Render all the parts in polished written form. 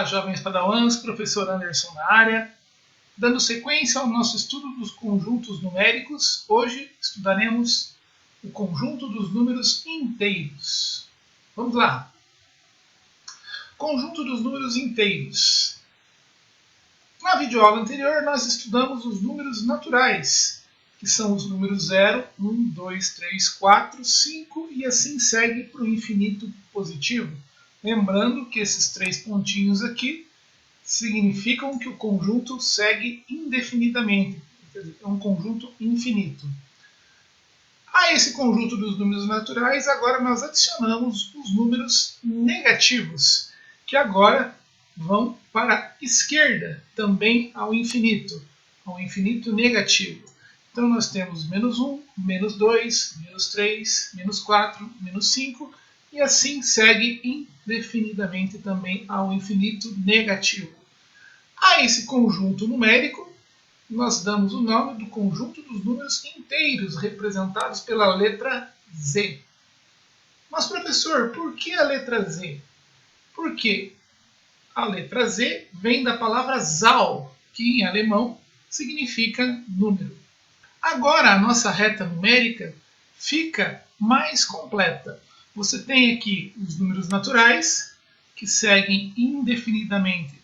Olá, jovens padawans, professor Anderson na área. Dando sequência ao nosso estudo dos conjuntos numéricos, hoje estudaremos o conjunto dos números inteiros. Vamos lá. Conjunto dos números inteiros. Na videoaula anterior, nós estudamos os números naturais, que são os números 0, 1, 2, 3, 4, 5 e assim segue para o infinito positivo. Lembrando que esses três pontinhos aqui significam que o conjunto segue indefinidamente, é um conjunto infinito. A esse conjunto dos números naturais, agora nós adicionamos os números negativos, que agora vão para a esquerda, também ao infinito negativo. Então nós temos menos 1, menos 2, menos 3, menos 4, menos 5, e assim segue indefinidamente também ao infinito negativo. A esse conjunto numérico, nós damos o nome do conjunto dos números inteiros, representados pela letra Z. Mas, professor, por que a letra Z? Porque a letra Z vem da palavra Zahl, que em alemão significa número. Agora a nossa reta numérica fica mais completa. Você tem aqui os números naturais, que seguem indefinidamente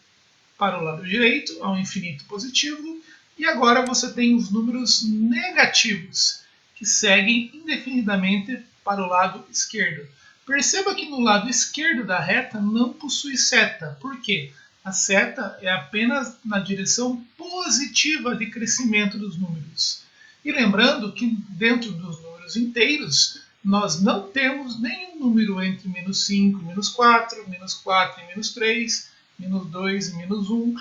para o lado direito, ao infinito positivo, e agora você tem os números negativos, que seguem indefinidamente para o lado esquerdo. Perceba que no lado esquerdo da reta não possui seta. Por quê? A seta é apenas na direção positiva de crescimento dos números. E lembrando que dentro dos números inteiros, nós não temos nenhum número entre menos 5 e menos 4 e menos 3, menos 2 e menos 1.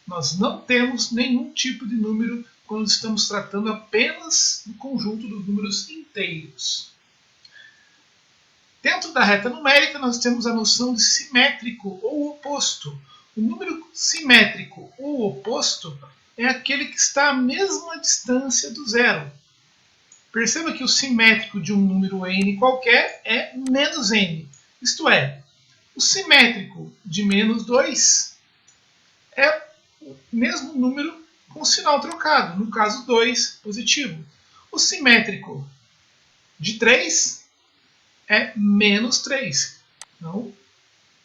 Nós não temos nenhum tipo de número quando estamos tratando apenas do conjunto dos números inteiros. Dentro da reta numérica, nós temos a noção de simétrico ou oposto. O número simétrico ou oposto é aquele que está à mesma distância do zero. Perceba que o simétrico de um número n qualquer é menos n. Isto é, o simétrico de menos 2 é o mesmo número com sinal trocado, no caso 2 positivo. O simétrico de 3 é menos 3. Então,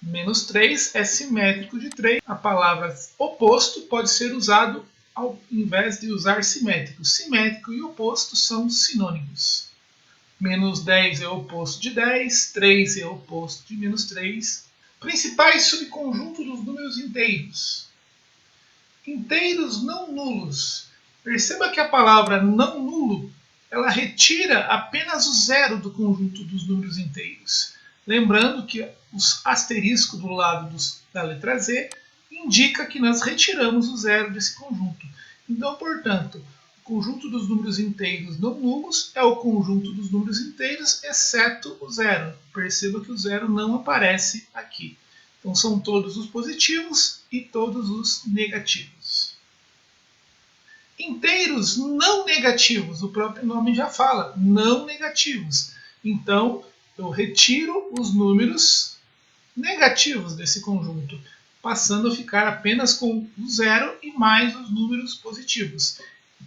menos 3 é simétrico de 3. A palavra oposto pode ser usado ao invés de usar simétrico. Simétrico e oposto são sinônimos. Menos 10 é o oposto de 10, 3 é o oposto de menos 3. Principais subconjuntos dos números inteiros. Inteiros não nulos. Perceba que a palavra não nulo, ela retira apenas o zero do conjunto dos números inteiros. Lembrando que os asteriscos do lado da letra Z indica que nós retiramos o zero desse conjunto. Então, portanto, o conjunto dos números inteiros não nulos é o conjunto dos números inteiros, exceto o zero. Perceba que o zero não aparece aqui. Então, são todos os positivos e todos os negativos. Inteiros não negativos, o próprio nome já fala, não negativos. Então, eu retiro os números negativos desse conjunto, passando a ficar apenas com o zero e mais os números positivos.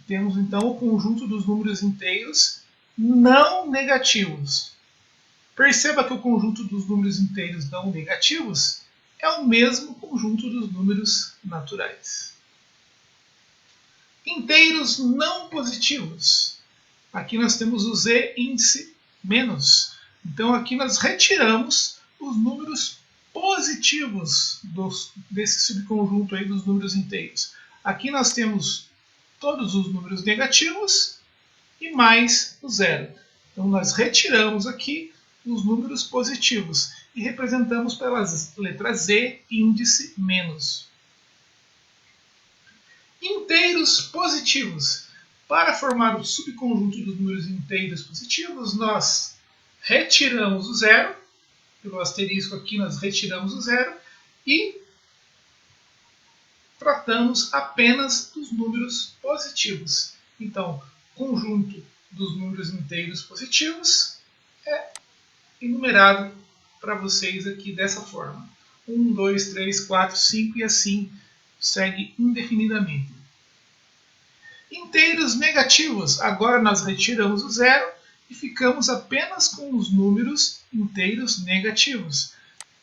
Temos então o conjunto dos números inteiros não negativos. Perceba que o conjunto dos números inteiros não negativos é o mesmo conjunto dos números naturais. Inteiros não positivos. Aqui nós temos o z índice menos. Então aqui nós retiramos os números positivos desse subconjunto aí dos números inteiros. Aqui nós temos todos os números negativos e mais o zero. Então nós retiramos aqui os números positivos e representamos pela letra Z índice menos. Inteiros positivos. Para formar o subconjunto dos números inteiros positivos, nós retiramos o zero. Pelo asterisco aqui nós retiramos o zero e tratamos apenas dos números positivos. Então, o conjunto dos números inteiros positivos é enumerado para vocês aqui dessa forma. 1, 2, 3, 4, 5 e assim segue indefinidamente. Inteiros negativos. Agora nós retiramos o zero e ficamos apenas com os números inteiros negativos.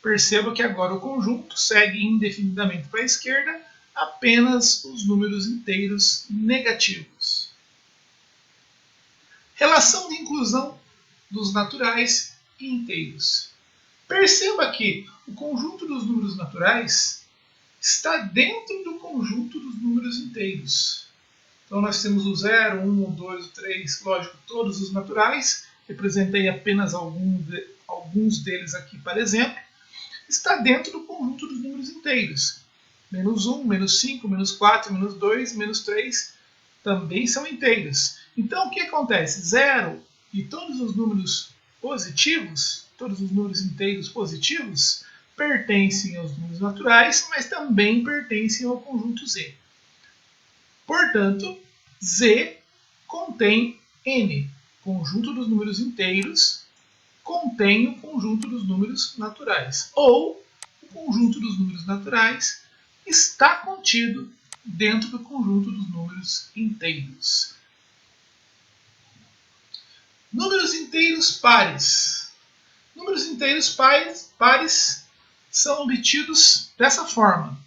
Perceba que agora o conjunto segue indefinidamente para a esquerda, apenas os números inteiros negativos. Relação de inclusão dos naturais e inteiros. Perceba que o conjunto dos números naturais está dentro do conjunto dos números inteiros. Então nós temos o 0, 1, o 2, o 3, lógico, todos os naturais. Representei apenas alguns deles aqui, para exemplo. Está dentro do conjunto dos números inteiros. Menos 1, menos 5, menos 4, menos 2, menos 3 também são inteiros. Então o que acontece? 0 e todos os números positivos, todos os números inteiros positivos, pertencem aos números naturais, mas também pertencem ao conjunto Z. Portanto, Z contém N, conjunto dos números inteiros, contém o conjunto dos números naturais. Ou o conjunto dos números naturais está contido dentro do conjunto dos números inteiros. Números inteiros pares. Números inteiros pares são obtidos dessa forma.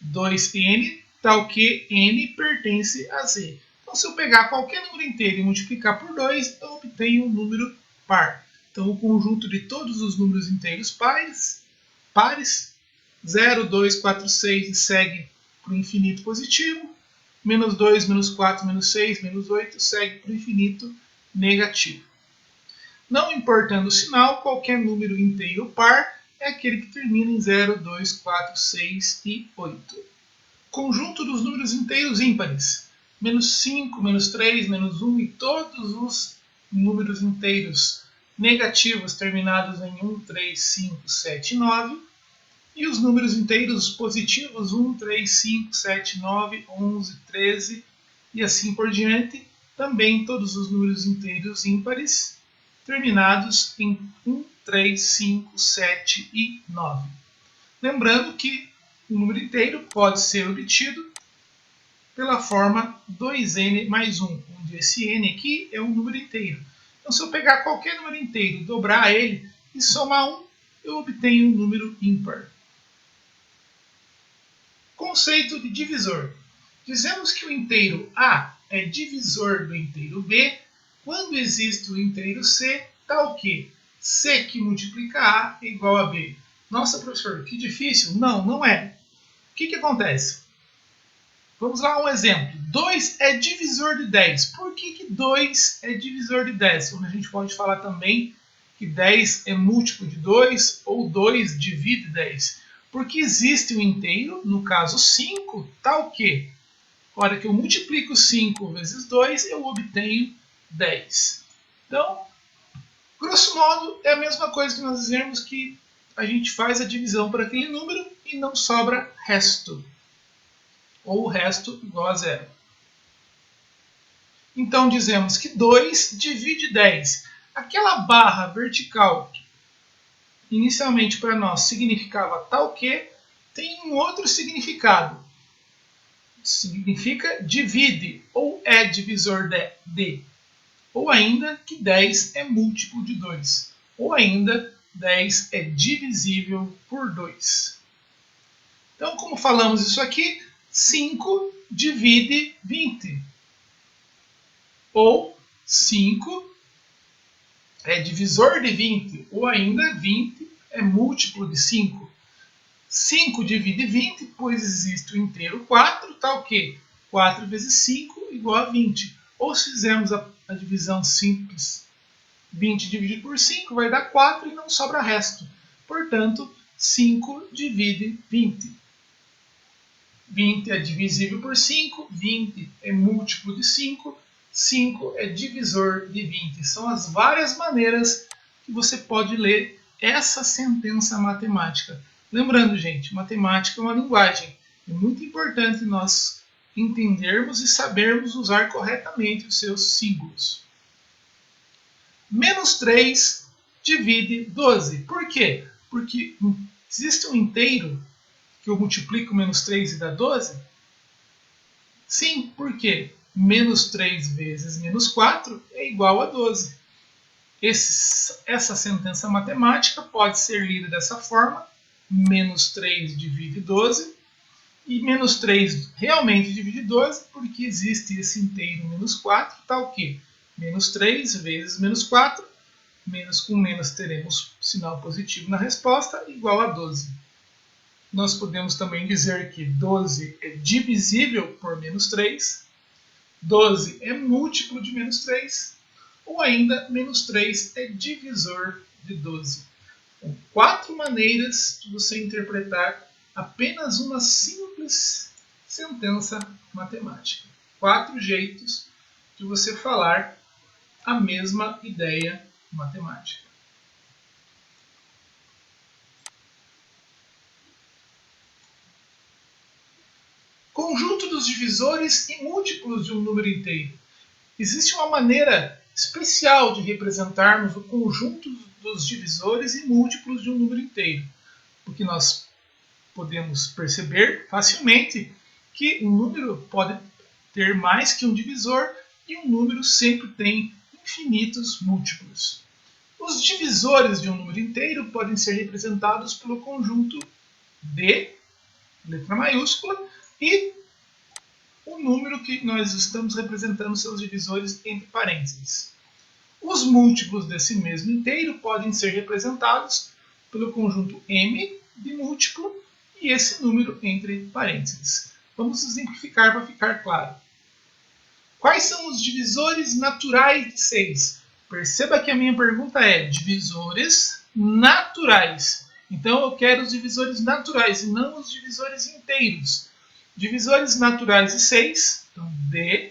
2n, tal que n pertence a z. Então, se eu pegar qualquer número inteiro e multiplicar por 2, eu obtenho um número par. Então, o conjunto de todos os números inteiros pares, 0, 2, 4, 6 e segue para o infinito positivo, menos 2, menos 4, menos 6, menos 8 segue para o infinito negativo. Não importando o sinal, qualquer número inteiro par é aquele que termina em 0, 2, 4, 6 e 8. Conjunto dos números inteiros ímpares. Menos 5, menos 3, menos 1 e todos os números inteiros negativos terminados em 1, 3, 5, 7 e 9. E os números inteiros positivos 1, 3, 5, 7, 9, 11, 13 e assim por diante. Também todos os números inteiros ímpares terminados em 1, 3, 5, 7 e 9. Lembrando que o número inteiro pode ser obtido pela forma 2n mais 1, onde esse n aqui é um número inteiro. Então, se eu pegar qualquer número inteiro, dobrar ele e somar 1, eu obtenho um número ímpar. Conceito de divisor. Dizemos que o inteiro A é divisor do inteiro B quando existe o inteiro C, tal que C que multiplica A é igual a B. Nossa, professor, que difícil. Não, não é. O que acontece? Vamos lá um exemplo. 2 é divisor de 10. Por que 2 é divisor de 10? Quando a gente pode falar também que 10 é múltiplo de 2 ou 2 divide 10. Porque existe um inteiro, no caso 5, tal que, na hora que eu multiplico 5 vezes 2, eu obtenho 10. Então, grosso modo, é a mesma coisa que nós dizemos que a gente faz a divisão por aquele número e não sobra resto. Ou o resto igual a zero. Então, dizemos que 2 divide 10. Aquela barra vertical inicialmente para nós significava tal que, tem um outro significado. Significa divide, ou é divisor de. Ou ainda que 10 é múltiplo de 2. Ou ainda 10 é divisível por 2. Então, como falamos isso aqui, 5 divide 20. Ou 5 é divisor de 20, ou ainda 20 é múltiplo de 5. 5 divide 20, pois existe o inteiro 4, tal que 4 vezes 5 igual a 20. Ou se fizermos a divisão simples, 20 dividido por 5 vai dar 4 e não sobra resto. Portanto, 5 divide 20. 20 é divisível por 5, 20 é múltiplo de 5, 5 é divisor de 20. São as várias maneiras que você pode ler essa sentença matemática. Lembrando, gente, matemática é uma linguagem. É muito importante nós entendermos e sabermos usar corretamente os seus símbolos. Menos 3 divide 12. Por quê? Porque Existe um inteiro que eu multiplico menos 3 e dá 12? Sim, por quê? Menos 3 vezes menos 4 é igual a 12. Essa sentença matemática pode ser lida dessa forma: menos 3 divide 12, e menos 3 realmente divide 12, porque existe esse inteiro menos 4, tá o quê? Menos 3 vezes menos 4, menos com menos teremos sinal positivo na resposta, igual a 12. Nós podemos também dizer que 12 é divisível por menos 3, 12 é múltiplo de menos 3, ou ainda menos 3 é divisor de 12. Então, 4 maneiras de você interpretar apenas uma simples sentença matemática. 4 jeitos de você falar a mesma ideia matemática. Conjunto dos divisores e múltiplos de um número inteiro. Existe uma maneira especial de representarmos o conjunto dos divisores e múltiplos de um número inteiro, porque nós podemos perceber facilmente que um número pode ter mais que um divisor e um número sempre tem infinitos múltiplos. Os divisores de um número inteiro podem ser representados pelo conjunto D, letra maiúscula, e o número que nós estamos representando seus divisores entre parênteses. Os múltiplos desse mesmo inteiro podem ser representados pelo conjunto M de múltiplo e esse número entre parênteses. Vamos exemplificar para ficar claro. Quais são os divisores naturais de 6? Perceba que a minha pergunta é divisores naturais. Então eu quero os divisores naturais e não os divisores inteiros. Divisores naturais de 6, então D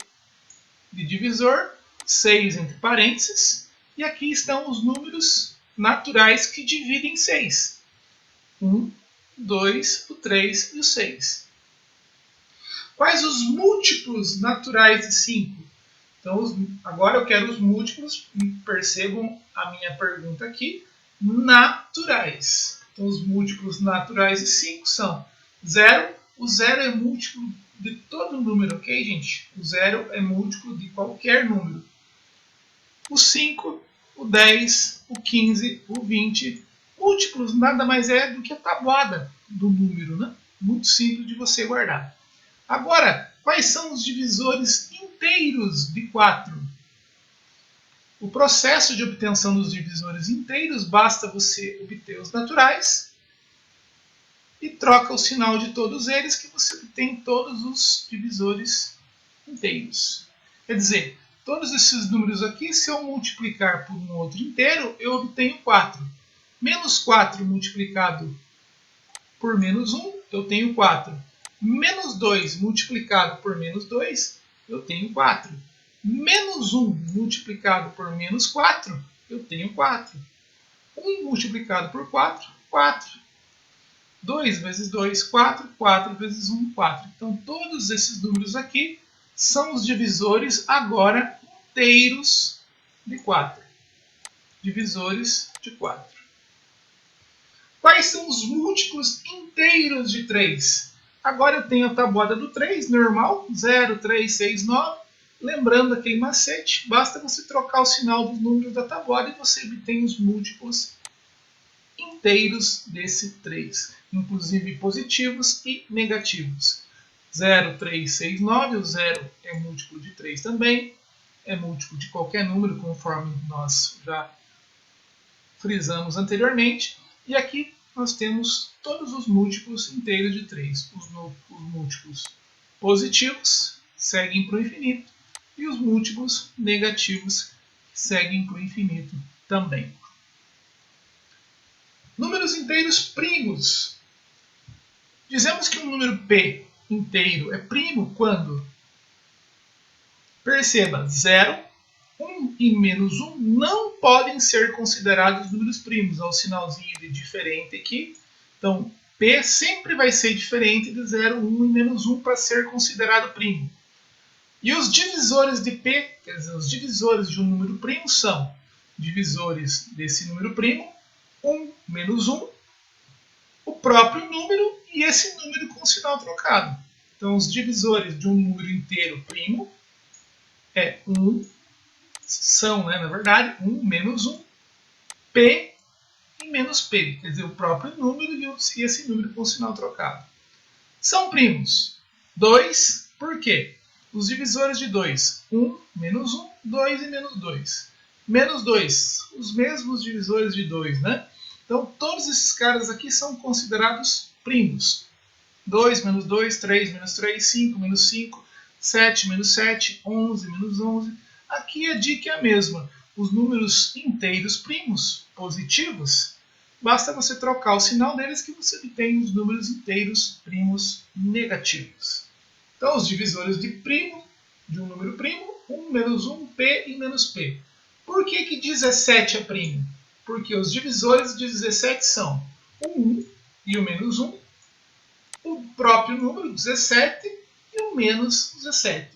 de divisor, 6 entre parênteses, e aqui estão os números naturais que dividem 6. 1, 2, o 3 e o 6. Quais os múltiplos naturais de 5? Então, agora eu quero os múltiplos, percebam a minha pergunta aqui, naturais. Então, os múltiplos naturais de 5 são 0. O 0 é múltiplo de todo número, ok, gente? O 0 é múltiplo de qualquer número. O 5, o 10, o 15, o 20. Múltiplos nada mais é do que a tabuada do número, né? Muito simples de você guardar. Agora, quais são os divisores inteiros de 4? O processo de obtenção dos divisores inteiros, basta você obter os naturais e troca o sinal de todos eles, que você obtém todos os divisores inteiros. Quer dizer, todos esses números aqui, se eu multiplicar por um outro inteiro, eu obtenho 4. Menos 4 multiplicado por menos 1, eu tenho 4. Menos 2 multiplicado por menos 2, eu tenho 4. Menos 1 multiplicado por menos 4, eu tenho 4. 1 multiplicado por 4, 4. 2 vezes 2, 4. 4 vezes 1, 4. Então, todos esses números aqui são os divisores agora inteiros de 4. Divisores de 4. Quais são os múltiplos inteiros de 3? Agora eu tenho a tabuada do 3, normal, 0, 3, 6, 9. Lembrando aquele macete, basta você trocar o sinal dos números da tabuada e você obtém os múltiplos inteiros desse 3, inclusive positivos e negativos. 0, 3, 6, 9, o 0 é múltiplo de 3 também, é múltiplo de qualquer número, conforme nós já frisamos anteriormente, e aqui nós temos todos os múltiplos inteiros de 3. Os múltiplos positivos seguem para o infinito, e os múltiplos negativos seguem para o infinito também. Números inteiros primos. Dizemos que um número P inteiro é primo quando, perceba, 0, 1 e menos 1 não podem ser considerados números primos. Olha o sinalzinho de diferente aqui. Então, P sempre vai ser diferente de 0, 1 e menos 1 para ser considerado primo. E os divisores de P, quer dizer, os divisores de um número primo são divisores desse número primo, 1 menos 1, o próprio número e esse número com sinal trocado. Então, os divisores de um número inteiro primo é 1, são, na verdade, 1 menos 1, P e menos P, quer dizer, o próprio número e esse número com sinal trocado. São primos. 2, por quê? Os divisores de 2, 1, menos 1, 2 e menos 2. Menos 2, os mesmos divisores de 2, né? Então, todos esses caras aqui são considerados primos. 2 menos 2, 3 menos 3, 5 menos 5, 7 menos 7, 11 menos 11. Aqui a dica é a mesma. Os números inteiros primos, positivos, basta você trocar o sinal deles que você obtém os números inteiros primos negativos. Então, os divisores de um número primo, 1 menos 1, P e menos P. Por que 17 é primo? Porque os divisores de 17 são o 1 e o menos 1, o próprio número 17 e o menos 17.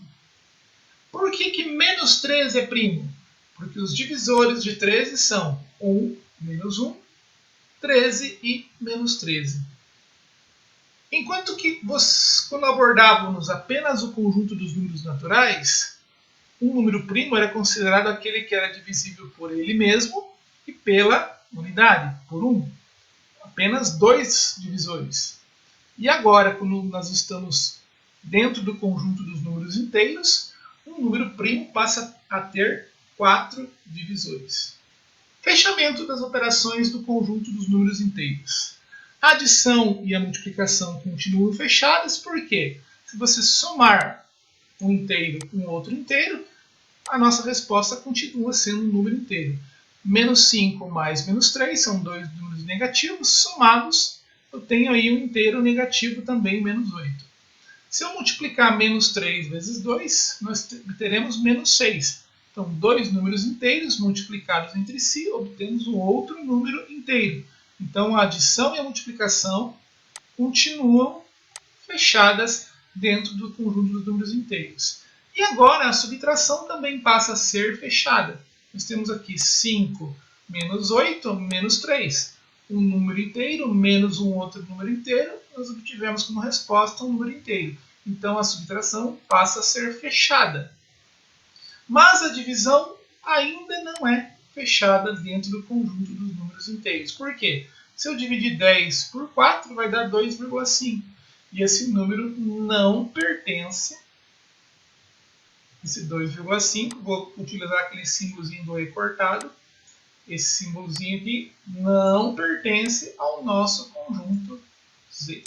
Por que menos 13 é primo? Porque os divisores de 13 são 1, menos 1, 13 e menos 13. Enquanto que quando abordávamos apenas o conjunto dos números naturais, um número primo era considerado aquele que era divisível por ele mesmo e pela unidade, por 1. Apenas 2 divisores. E agora, quando nós estamos dentro do conjunto dos números inteiros, um número primo passa a ter 4 divisores. Fechamento das operações do conjunto dos números inteiros. A adição e a multiplicação continuam fechadas, porque se você somar um inteiro com outro inteiro, a nossa resposta continua sendo um número inteiro. Menos 5 mais menos 3 são dois números negativos, somados eu tenho aí um inteiro negativo também, menos 8. Se eu multiplicar menos 3 vezes 2, nós teremos menos 6. Então, dois números inteiros multiplicados entre si, obtemos um outro número inteiro. Então, a adição e a multiplicação continuam fechadas dentro do conjunto dos números inteiros. E agora, a subtração também passa a ser fechada. Nós temos aqui 5 menos 8 menos 3. Um número inteiro menos um outro número inteiro, nós obtivemos como resposta um número inteiro. Então, a subtração passa a ser fechada. Mas a divisão ainda não é fechada dentro do conjunto dos números inteiros. Por quê? Se eu dividir 10 por 4, vai dar 2,5. E esse número não pertence. Esse 2,5, vou utilizar aquele símbolozinho do recortado. Esse símbolozinho aqui não pertence ao nosso conjunto Z.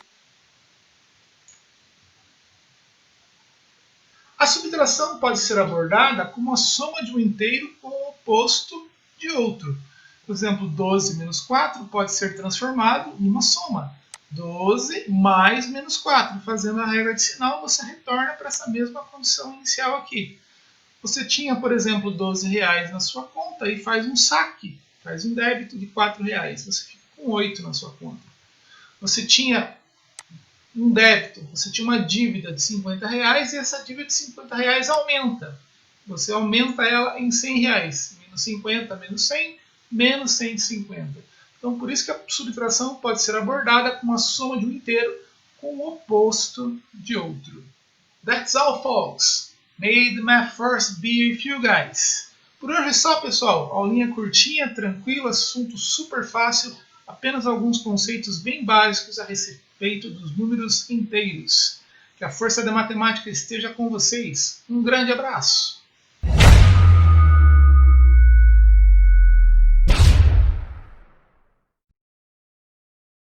A subtração pode ser abordada como a soma de um inteiro com o oposto de outro. Por exemplo, 12 menos 4 pode ser transformado em uma soma. 12 mais menos 4. Fazendo a regra de sinal, você retorna para essa mesma condição inicial aqui. Você tinha, por exemplo, R$12 na sua conta e faz um saque, faz um débito de R$4. Você fica com 8 na sua conta. Você tinha um débito, você tinha uma dívida de R$50 e essa dívida de R$50 aumenta. Você aumenta ela em R$100. Menos 50, menos 100, menos 150. Então, por isso que a subtração pode ser abordada com a soma de um inteiro com o oposto de outro. That's all, folks. May the math force be with you guys. Por hoje é só, pessoal. Aulinha curtinha, tranquila, assunto super fácil. Apenas alguns conceitos bem básicos a respeito dos números inteiros. Que a força da matemática esteja com vocês. Um grande abraço.